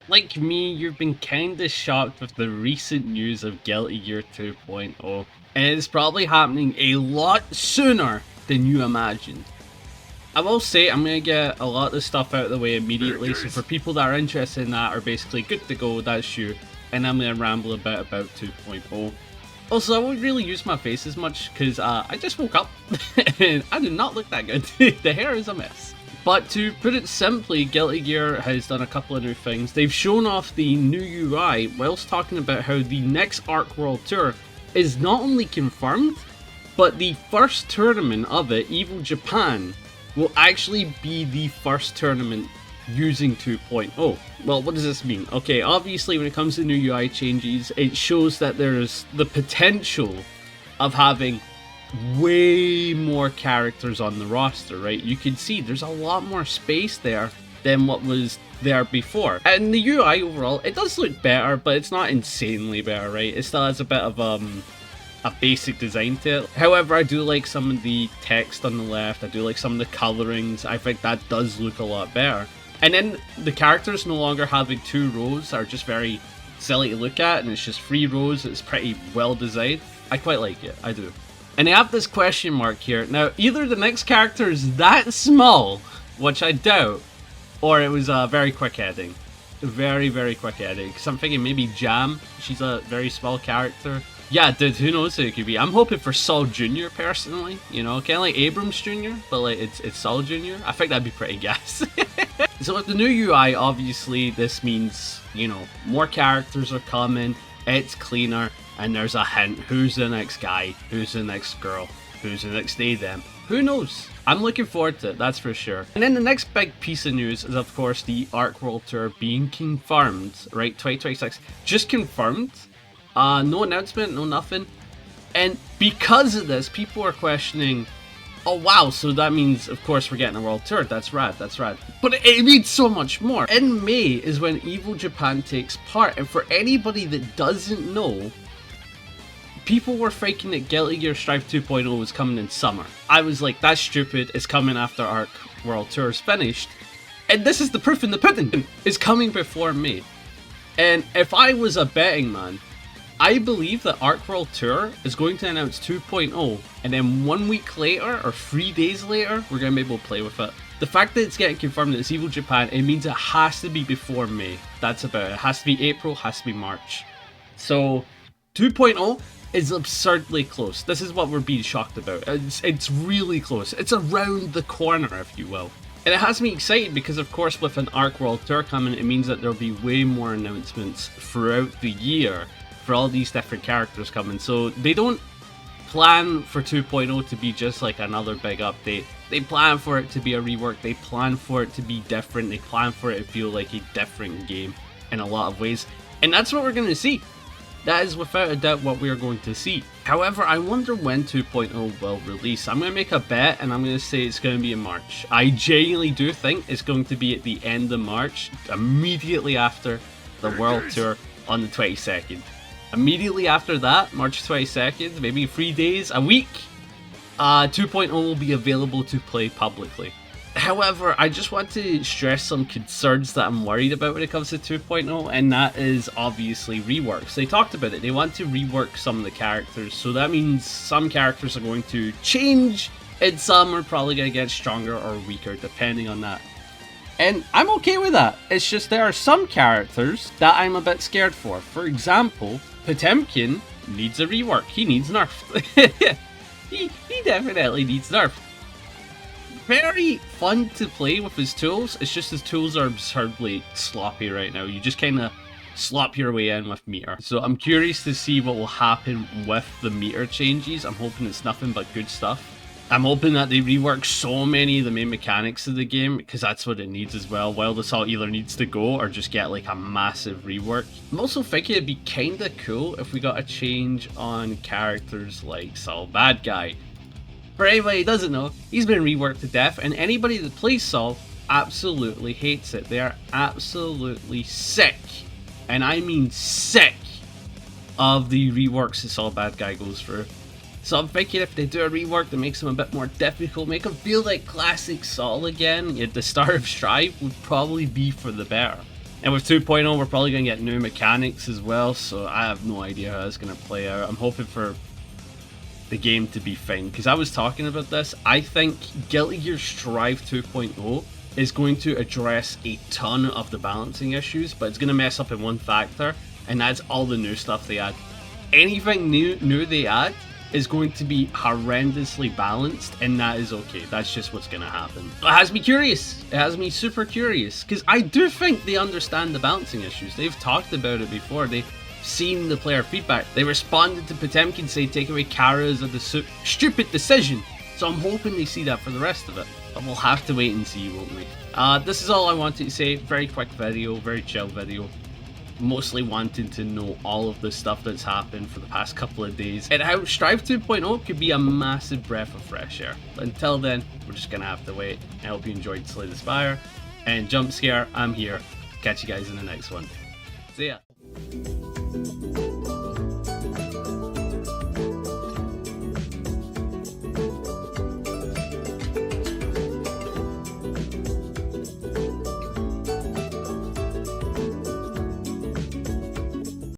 Like me, you've been kinda shocked with the recent news of Guilty Gear 2.0, and it's probably happening a lot sooner than you imagined. I will say I'm going to get a lot of the stuff out of the way immediately, so for people that are interested in that are basically good to go, that's you, and I'm going to ramble a bit about 2.0. Also, I won't really use my face as much because I just woke up and I do not look that good. The hair is a mess. But to put it simply, Guilty Gear has done a couple of new things. They've shown off the new UI whilst talking about how the next Arc World Tour is not only confirmed, but the first tournament of it, Evil Japan, will actually be the first tournament using 2.0. Well, what does this mean? Okay, obviously when it comes to new UI changes, it shows that there's the potential of having way more characters on the roster, right? You can see there's a lot more space there than what was there before. And the UI overall, it does look better, but it's not insanely better, right? It still has a bit of a basic design to it. However, I do like some of the text on the left, I do like some of the colorings, I think that does look a lot better. And then the characters no longer having two rows are just very silly to look at, and it's just 3 rows, it's pretty well designed. I quite like it, I do. And I have this question mark here. Now, either the next character is that small, which I doubt, or it was very quick heading. Very, very quick heading. Because I'm thinking maybe Jam, she's a very small character. Yeah, dude, who knows who it could be. I'm hoping for Saul Jr. personally, you know, kind of like Abrams Jr., but like it's Saul Jr. I think that'd be pretty gas. So with the new UI, obviously this means, you know, more characters are coming, it's cleaner, and there's a hint. Who's the next guy? Who's the next girl? Who's the next they, them? Who knows? I'm looking forward to it, that's for sure. And then the next big piece of news is, of course, the Arc World Tour being confirmed, right? 2026. Just confirmed. No announcement, no nothing. And because of this, people are questioning, oh wow, so that means, of course, we're getting a world tour. That's rad, that's rad. But it means so much more. In May is when Evil Japan takes part, and for anybody that doesn't know, people were thinking that Guilty Gear Strive 2.0 was coming in summer. I was like, that's stupid, it's coming after Arc World Tour is finished. And this is the proof in the pudding. It's coming before May. And if I was a betting man, I believe that Arc World Tour is going to announce 2.0, and then 1 week later, or 3 days later, we're going to be able to play with it. The fact that it's getting confirmed that it's Evil Japan, it means it has to be before May. That's about it. It has to be April, has to be March. So, 2.0 is absurdly close. This is what we're being shocked about. It's really close. It's around the corner, if you will. And it has me excited because, of course, with an Arc World Tour coming, it means that there'll be way more announcements throughout the year for all these different characters coming. So they don't plan for 2.0 to be just like another big update. They plan for it to be a rework. They plan for it to be different. They plan for it to feel like a different game in a lot of ways. And that's what we're going to see. That is without a doubt what we are going to see. However, I wonder when 2.0 will release. I'm going to make a bet and I'm going to say it's going to be in March. I genuinely do think it's going to be at the end of March, immediately after the World Tour on the 22nd. Immediately after that, March 22nd, maybe 3 days, a week, 2.0 will be available to play publicly. However, I just want to stress some concerns that I'm worried about when it comes to 2.0, and that is obviously reworks. They talked about it, they want to rework some of the characters, so that means some characters are going to change, and some are probably going to get stronger or weaker, depending on that. And I'm okay with that. It's just there are some characters that I'm a bit scared for. For example, Potemkin needs a rework. He needs nerfed. he definitely needs nerfed. Very fun to play with his tools. It's just his tools are absurdly sloppy right now. You just kind of slop your way in with meter. So I'm curious to see what will happen with the meter changes. I'm hoping it's nothing but good stuff. I'm hoping that they rework so many of the main mechanics of the game, because that's what it needs as well. Wild Assault either needs to go or just get like a massive rework. I'm also thinking it'd be kinda cool if we got a change on characters like Saul Bad Guy. For anybody who doesn't know, he's been reworked to death, and anybody that plays Saul absolutely hates it. They are absolutely sick, and I mean sick, of the reworks that Saul Bad Guy goes through. So I'm thinking if they do a rework that makes him a bit more difficult, make him feel like classic Saul again, at the start of Strive would probably be for the better. And with 2.0, we're probably going to get new mechanics as well, so I have no idea how that's going to play out. I'm hoping for the game to be fine, because I was talking about this. I think Guilty Gear Strive 2.0 is going to address a ton of the balancing issues, but it's going to mess up in one factor, and that's all the new stuff they add. Anything new they add is going to be horrendously balanced, and that is okay. That's just what's going to happen. It has me curious. It has me super curious, because I do think they understand the balancing issues. They've talked about it before. They've seen the player feedback. They responded to Potemkin saying take away Kara as a stupid decision. So I'm hoping they see that for the rest of it. But we'll have to wait and see, won't we? This is all I wanted to say. Very quick video, very chill video. Mostly wanting to know all of the stuff that's happened for the past couple of days and how Strive 2.0 could be a massive breath of fresh air. But until then, we're just gonna have to wait. I hope you enjoyed Slay the Spire and Jump Scare. I'm here. Catch you guys in the next one. See ya.